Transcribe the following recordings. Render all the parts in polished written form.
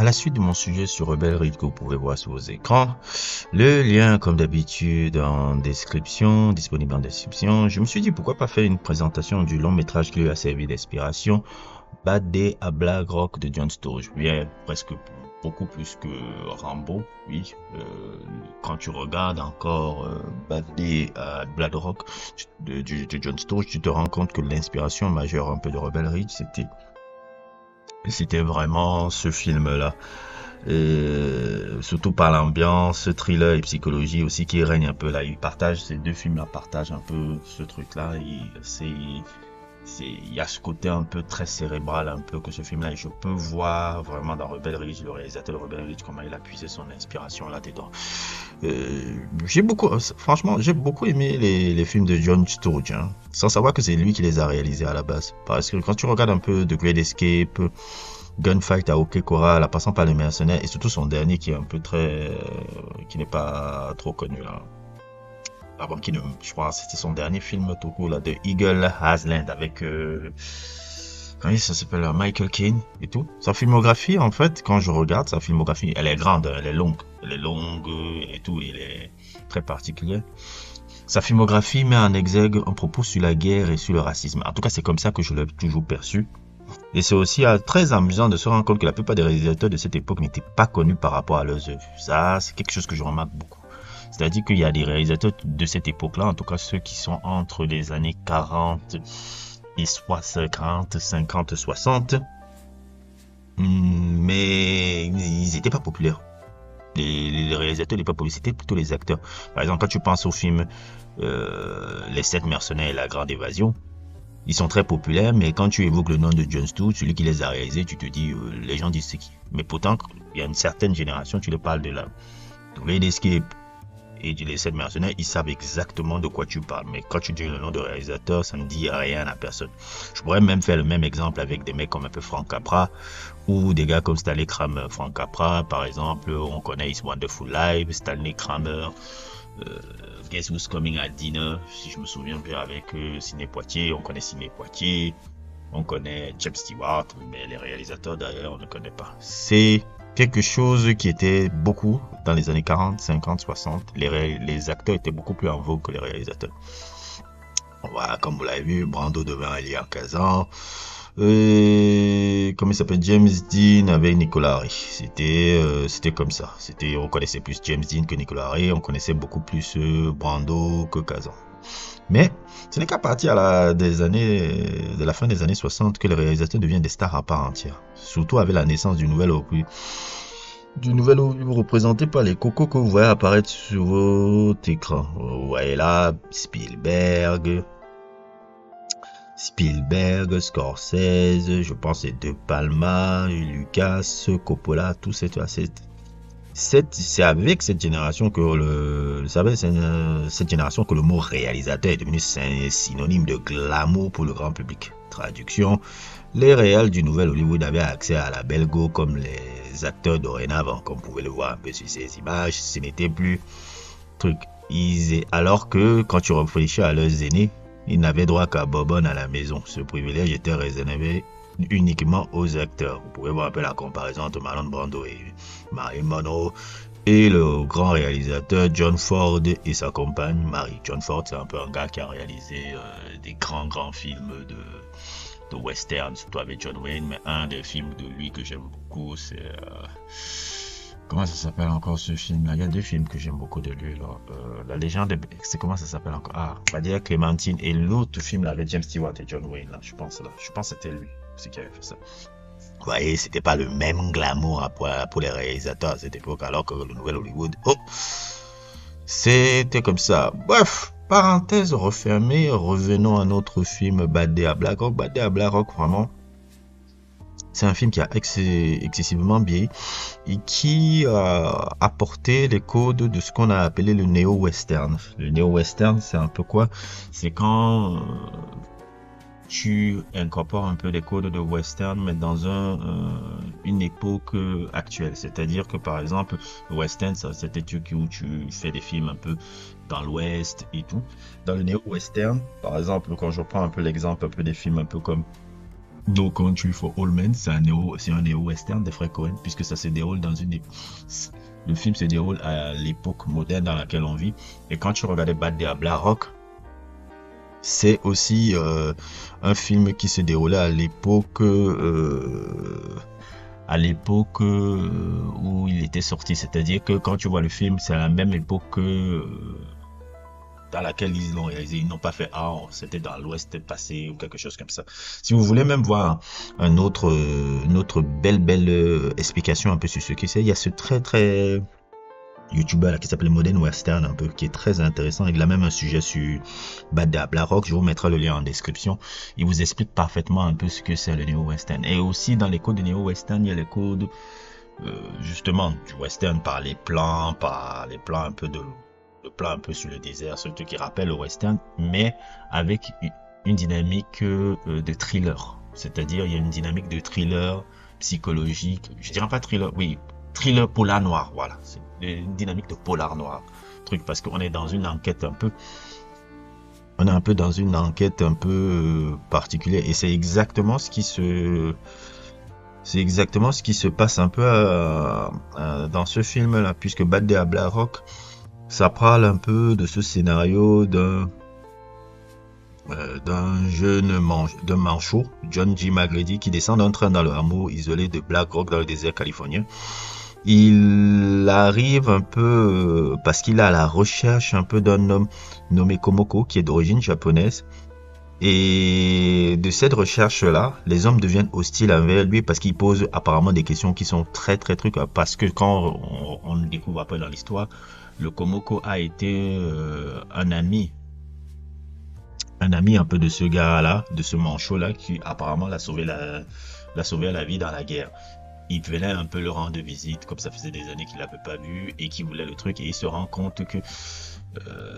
la suite de mon sujet sur Rebel Ridge que vous pouvez voir sur vos écrans, le lien comme d'habitude en description, disponible en description, je me suis dit pourquoi pas faire une présentation du long métrage qui lui a servi d'inspiration, Bad Day à Black Rock de John Sturges. Bien, presque beaucoup plus que Rambo, oui. Quand tu regardes encore Bad Day à Black Rock de John Sturges, tu te rends compte que l'inspiration majeure un peu de Rebel Ridge, c'était vraiment ce film-là. Surtout par l'ambiance, thriller et psychologie aussi qui règne un peu là. Ces deux films-là partagent un peu ce truc-là. Il y a ce côté un peu très cérébral, un peu que ce film-là. Et je peux voir vraiment dans Rebel Ridge, le réalisateur de Rebel Ridge, comment il a puisé son inspiration là-dedans. Franchement, j'ai beaucoup aimé les films de John Sturges, hein, sans savoir que c'est lui qui les a réalisés à la base. Parce que quand tu regardes un peu The Great Escape, Gunfight à OK Corral, en passant par Les Mercenaires, et surtout son dernier qui est un peu qui n'est pas trop connu là. Avant je crois que c'était son dernier film tout court là, de Eagle Has Land avec, comment ça s'appelle, Michael Caine et tout. Sa filmographie, en fait, quand je regarde sa filmographie, elle est grande, elle est longue et tout, elle est très particulière. Sa filmographie met en exergue un propos sur la guerre et sur le racisme. En tout cas, c'est comme ça que je l'ai toujours perçu. Et c'est aussi très amusant de se rendre compte que la plupart des réalisateurs de cette époque n'étaient pas connus par rapport à leurs œuvres. Ça, c'est quelque chose que je remarque beaucoup. C'est-à-dire qu'il y a des réalisateurs de cette époque-là, en tout cas ceux qui sont entre les années 40 et 60, 50, 60, mais ils n'étaient pas populaires. Les réalisateurs n'étaient pas populaires, c'était plutôt les acteurs. Par exemple, quand tu penses au film Les 7 mercenaires et la grande évasion, ils sont très populaires, mais quand tu évoques le nom de John Sturges, celui qui les a réalisés, tu te dis, les gens disent c'est qui. Mais pourtant, il y a une certaine génération, tu leur parles de la Great Escape et les 7 mercenaires, ils savent exactement de quoi tu parles. Mais quand tu dis le nom de réalisateur, ça ne dit rien à personne. Je pourrais même faire le même exemple avec des mecs comme un peu Frank Capra, ou des gars comme Stanley Kramer. Frank Capra, par exemple, on connaît It's Wonderful Life, Stanley Kramer, Guess Who's Coming at Dinner, si je me souviens bien, avec Sidney Poitier. On connaît Sidney Poitier, on connaît James Stewart, mais les réalisateurs d'ailleurs on ne connaît pas. C'est quelque chose qui était beaucoup dans les années 40, 50, 60. Les acteurs étaient beaucoup plus en vogue que les réalisateurs. Voilà, comme vous l'avez vu, Brando devint Elia Kazan. Comment il s'appelle, James Dean avec Nicolas Harry. C'était comme ça. On connaissait plus James Dean que Nicolas Harry. On connaissait beaucoup plus Brando que Kazan. Mais ce n'est qu'à partir de la fin des années 60 que les réalisateurs deviennent des stars à part entière. Surtout avec la naissance du nouvel Hollywood représenté par les cocos que vous voyez apparaître sur votre écran. Vous voyez là Spielberg, Scorsese, je pense c'est De Palma, Lucas, Coppola, tout c'est avec cette génération que cette génération que le mot réalisateur est devenu synonyme de glamour pour le grand public. Traduction, les réals du nouvel Hollywood avaient accès à la belle go comme les acteurs dorénavant, comme vous pouvez le voir un peu sur ces images. Ce n'était plus truc easy, alors que quand tu réfléchis à leurs aînés, ils n'avaient droit qu'à Bourbon à la maison. Ce privilège était réservé uniquement aux acteurs. Vous pouvez voir un peu la comparaison entre Marlon Brando et Marilyn Monroe et le grand réalisateur John Ford et sa compagne Marie. John Ford, c'est un peu un gars qui a réalisé des grands films de western, surtout avec John Wayne, mais un des films de lui que j'aime beaucoup, c'est comment ça s'appelle encore ce film là? Il y a deux films que j'aime beaucoup de lui là. La légende c'est comment ça s'appelle encore? Ah, on va dire Clémentine, et l'autre film là avec James Stewart et John Wayne là, je pense que c'était lui qui avait fait ça. Vous voyez, c'était pas le même glamour pour les réalisateurs à cette époque, alors que le nouvel Hollywood, c'était comme ça. Bref, parenthèse refermée, revenons à notre film Bad Day à Black Rock. Bad Day à Black Rock, vraiment, c'est un film qui a excessivement vieilli et qui a apporté les codes de ce qu'on a appelé le néo-western. Le néo-western, c'est un peu quoi? C'est quand tu incorpores un peu les codes de western, mais dans une époque actuelle. C'est-à-dire que, par exemple, le western, c'était où tu fais des films un peu dans l'ouest et tout. Dans le néo-western, par exemple, quand je prends un peu l'exemple un peu des films un peu comme No Country for Old Men, c'est un néo-western des frères Cohen, puisque ça se déroule le film se déroule à l'époque moderne dans laquelle on vit. Et quand tu regardais Bad Day à Black Rock, c'est aussi un film qui se déroulait à l'époque où il était sorti. C'est-à-dire que quand tu vois le film, c'est à la même époque dans laquelle ils l'ont réalisé. Ils n'ont pas fait c'était dans l'Ouest passé ou quelque chose comme ça. Si vous voulez même voir une autre belle explication un peu sur ce que c'est, il y a ce très YouTuber là, qui s'appelle Modern Western un peu, qui est très intéressant. Il a même un sujet sur Bad Day à Black Rock. Je vous mettrai le lien en description. Il vous explique parfaitement un peu ce que c'est le néo-western. Et aussi dans les codes de néo-western, il y a les codes justement du western par les plans un peu le plan un peu sur le désert, ce truc qui rappelle le western, mais avec une dynamique de thriller. C'est-à-dire il y a une dynamique de thriller psychologique. Je dirais pas thriller, oui, thriller polar noir, voilà. C'est une dynamique de polar noir. Truc parce qu'on est dans une enquête un peu. On est un peu dans une enquête un peu particulière et c'est exactement ce qui se passe un peu dans ce film-là, puisque Bad Day à Black Rock, ça parle un peu de ce scénario d'un manchot, John G. McGrady, qui descend d'un train dans le hameau isolé de Black Rock dans le désert californien. Il arrive un peu parce qu'il est à la recherche un peu d'un homme nommé Komoko qui est d'origine japonaise. Et de cette recherche-là, les hommes deviennent hostiles envers lui parce qu'il pose apparemment des questions qui sont très trucs. Parce que quand on découvre après dans l'histoire, le Komoko a été un ami un peu de ce gars-là, de ce manchot-là, qui apparemment l'a sauvé à la vie dans la guerre. Il venait un peu le rendre visite, comme ça faisait des années qu'il l'avait pas vu et qu'il voulait le truc, et il se rend compte que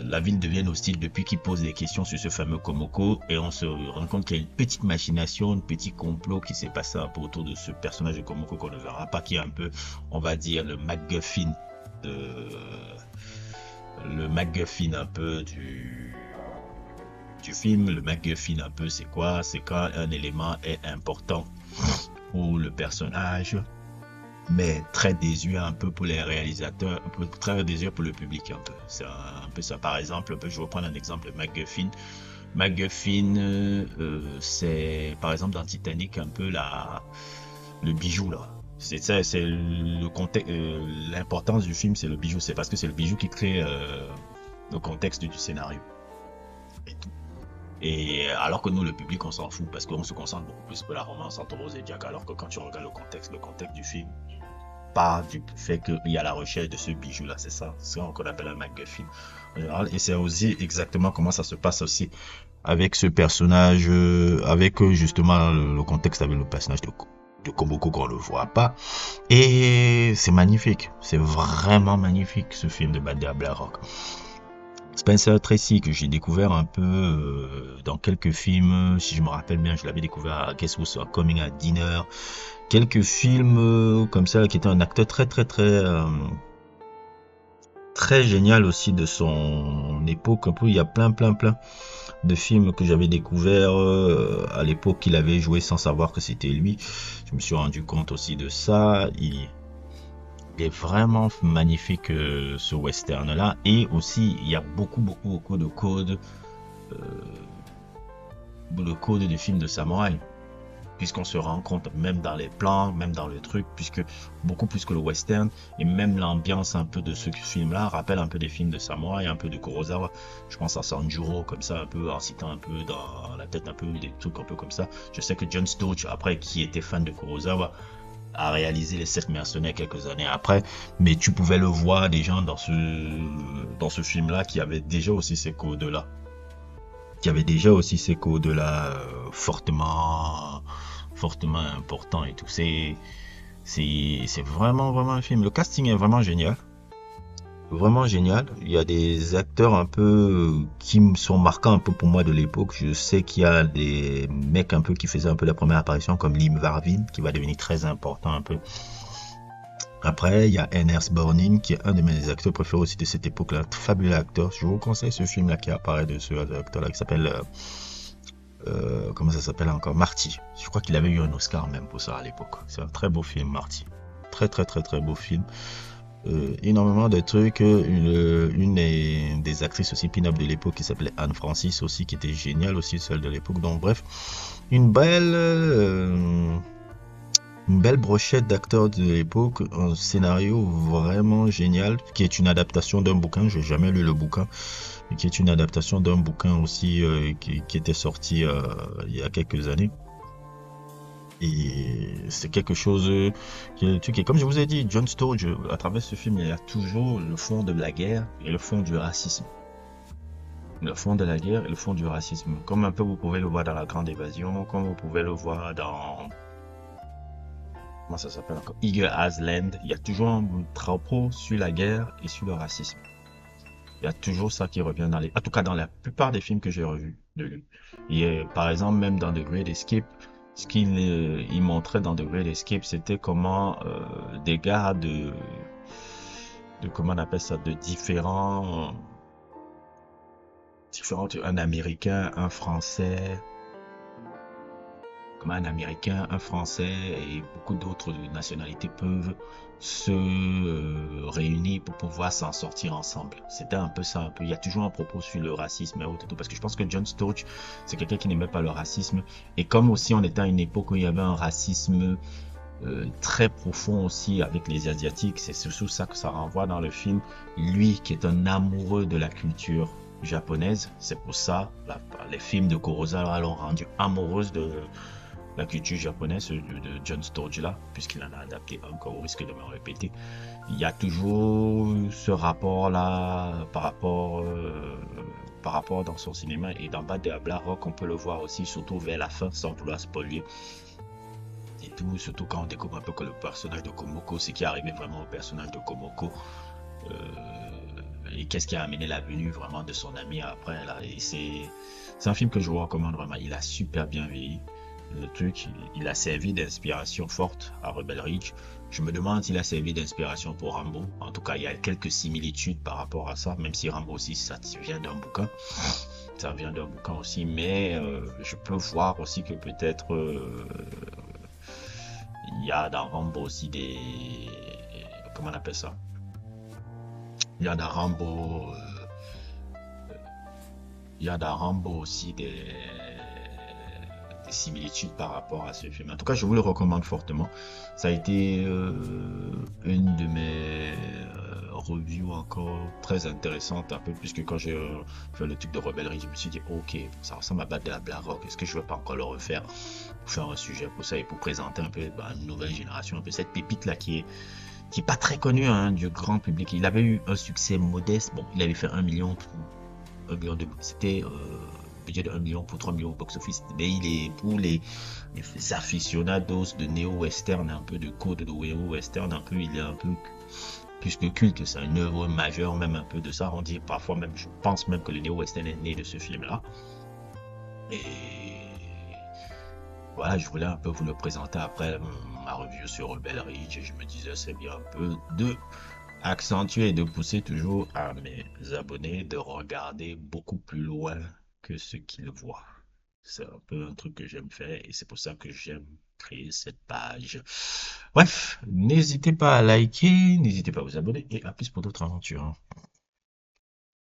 la ville devient hostile depuis qu'il pose des questions sur ce fameux Komoko, et on se rend compte qu'il y a une petite machination, un petit complot qui s'est passé un peu autour de ce personnage de Komoko qu'on ne verra pas, qui est un peu, on va dire, le MacGuffin un peu du film. Le MacGuffin un peu, c'est quoi? C'est quand un élément est important pour le personnage, mais très désuet un peu pour les réalisateurs, un peu très désuet pour le public un peu. C'est un peu ça. Par exemple, je vais prendre un exemple, MacGuffin. C'est par exemple dans Titanic un peu le bijou là. C'est ça, c'est le contexte. L'importance du film, c'est le bijou. C'est parce que c'est le bijou qui crée le contexte du scénario et tout. Et alors que nous, le public, on s'en fout parce qu'on se concentre beaucoup plus sur la romance entre Rose et Jack, alors que quand tu regardes le contexte du film part du fait qu'il y a la recherche de ce bijou-là, c'est ça, c'est ce qu'on appelle un MacGuffin en général. Et c'est aussi exactement comment ça se passe aussi avec ce personnage, avec justement le contexte avec le personnage de Komoko qu'on ne voit pas. Et c'est magnifique, c'est vraiment magnifique ce film de Bad Day à Black Rock. Spencer Tracy, que j'ai découvert un peu dans quelques films, si je me rappelle bien, je l'avais découvert à Guess Who's Coming at Dinner, quelques films comme ça, qui était un acteur très génial aussi de son époque. Un peu, il y a plein de films que j'avais découvert à l'époque qu'il avait joué sans savoir que c'était lui. Je me suis rendu compte aussi de ça. Il est vraiment magnifique ce western là, et aussi il y a beaucoup de codes de films de samouraï, puisqu'on se rend compte même dans les plans, même dans le truc, puisque beaucoup plus que le western, et même l'ambiance un peu de ce film là rappelle un peu des films de samouraï, un peu de Kurosawa. Je pense à Sanjuro comme ça, un peu en citant un peu dans la tête un peu des trucs un peu comme ça. Je sais que John Stouch, après, qui était fan de Kurosawa, a réalisé les 7 mercenaires quelques années après, mais tu pouvais le voir des gens dans ce film là qui avait déjà aussi ces codes là, fortement importants et tout. C'est vraiment un film. Le casting est vraiment génial. Vraiment génial. Il y a des acteurs un peu qui me sont marquants un peu pour moi de l'époque. Je sais qu'il y a des mecs un peu qui faisaient un peu la première apparition, comme Lim Varvin, qui va devenir très important un peu. Après, il y a Ernest Borgnine, qui est un de mes acteurs préférés aussi de cette époque-là. Fabuleux acteur. Je vous conseille ce film-là qui apparaît de ce acteur-là, qui s'appelle comment ça s'appelle encore? Marty. Je crois qu'il avait eu un Oscar même pour ça à l'époque. C'est un très beau film, Marty. Très très très très beau film. Énormément de trucs. Une des actrices aussi pin-up de l'époque qui s'appelait Anne Francis aussi, qui était géniale aussi, celle de l'époque. Donc bref, une belle, euh, une belle brochette d'acteurs de l'époque, un scénario vraiment génial, qui est une adaptation d'un bouquin. J'ai jamais lu le bouquin, mais qui est une adaptation d'un bouquin aussi qui était sorti il y a quelques années. Et c'est quelque chose qui est, comme je vous ai dit, John Sturge, à travers ce film, il y a toujours le fond de la guerre et le fond du racisme. Le fond de la guerre et le fond du racisme. Comme un peu vous pouvez le voir dans La Grande Évasion, comme vous pouvez le voir dans, comment ça s'appelle encore, Eagle Land. Il y a toujours un drapeau sur la guerre et sur le racisme. Il y a toujours ça qui revient en tout cas dans la plupart des films que j'ai revus de lui. Et par exemple, même dans The Great Escape, ce qu'il il montrait dans The Great Escape, c'était comment des gars comment on appelle ça, de différents, un Américain, un Français, comment un Américain, un Français et beaucoup d'autres nationalités peuvent se réunir pour pouvoir s'en sortir ensemble. C'était un peu ça, un peu. Il y a toujours un propos sur le racisme et autres, parce que je pense que John Sturge, c'est quelqu'un qui n'aimait pas le racisme. Et comme aussi on était à une époque où il y avait un racisme très profond aussi avec les Asiatiques, c'est surtout ça que ça renvoie dans le film. Lui qui est un amoureux de la culture japonaise, c'est pour ça les films de Kurosawa l'ont rendu amoureuse de la culture japonaise de John Sturge là, puisqu'il en a adapté encore au risque de me répéter. Il y a toujours ce rapport là par rapport dans son cinéma, et dans Bad de Black Rock on peut le voir aussi, surtout vers la fin, sans vouloir spoiler et tout, surtout quand on découvre un peu que le personnage de Komoko, c'est qui est arrivé vraiment au personnage de Komoko, euh, et qu'est-ce qui a amené la venue vraiment de son ami après là. Et c'est un film que je vous recommande vraiment. Il a super bien vieilli. Le truc, il a servi d'inspiration forte à Rebel Ridge. Je me demande s'il a servi d'inspiration pour Rambo. En tout cas, il y a quelques similitudes par rapport à ça, même si Rambo aussi, ça vient d'un bouquin. Ça vient d'un bouquin aussi, mais je peux voir aussi que peut-être il y a dans Rambo aussi des... Comment on appelle ça? Il y a dans Rambo... il y a dans Rambo aussi des similitudes par rapport à ce film. En tout cas, je vous le recommande fortement. Ça a été une de mes reviews encore très intéressantes, un peu plus que quand j'ai fait le truc de rebellerie. Je me suis dit, ok, ça ressemble à Bad de la Black Rock. Est-ce que je ne vais pas encore le refaire pour faire un sujet pour ça et pour présenter un peu une nouvelle génération, un peu cette pépite-là qui est pas très connue hein, du grand public. Il avait eu un succès modeste. Bon, il avait fait 1 million, 1 million de... C'était... budget de 1 million pour 3 millions au box-office. Mais il est pour les aficionados de néo-western, un peu de code de néo-western, un peu, il est un peu plus que culte. C'est une œuvre majeure, même un peu de ça. On dit parfois même, je pense même que le néo-western est né de ce film-là. Et voilà, je voulais un peu vous le présenter après ma review sur Rebel Ridge. Je me disais, c'est bien un peu de accentuer et de pousser toujours à mes abonnés de regarder beaucoup plus loin que ce qu'ils voient. C'est un peu un truc que j'aime faire et c'est pour ça que j'aime créer cette page. Bref, n'hésitez pas à liker, n'hésitez pas à vous abonner et à plus pour d'autres aventures.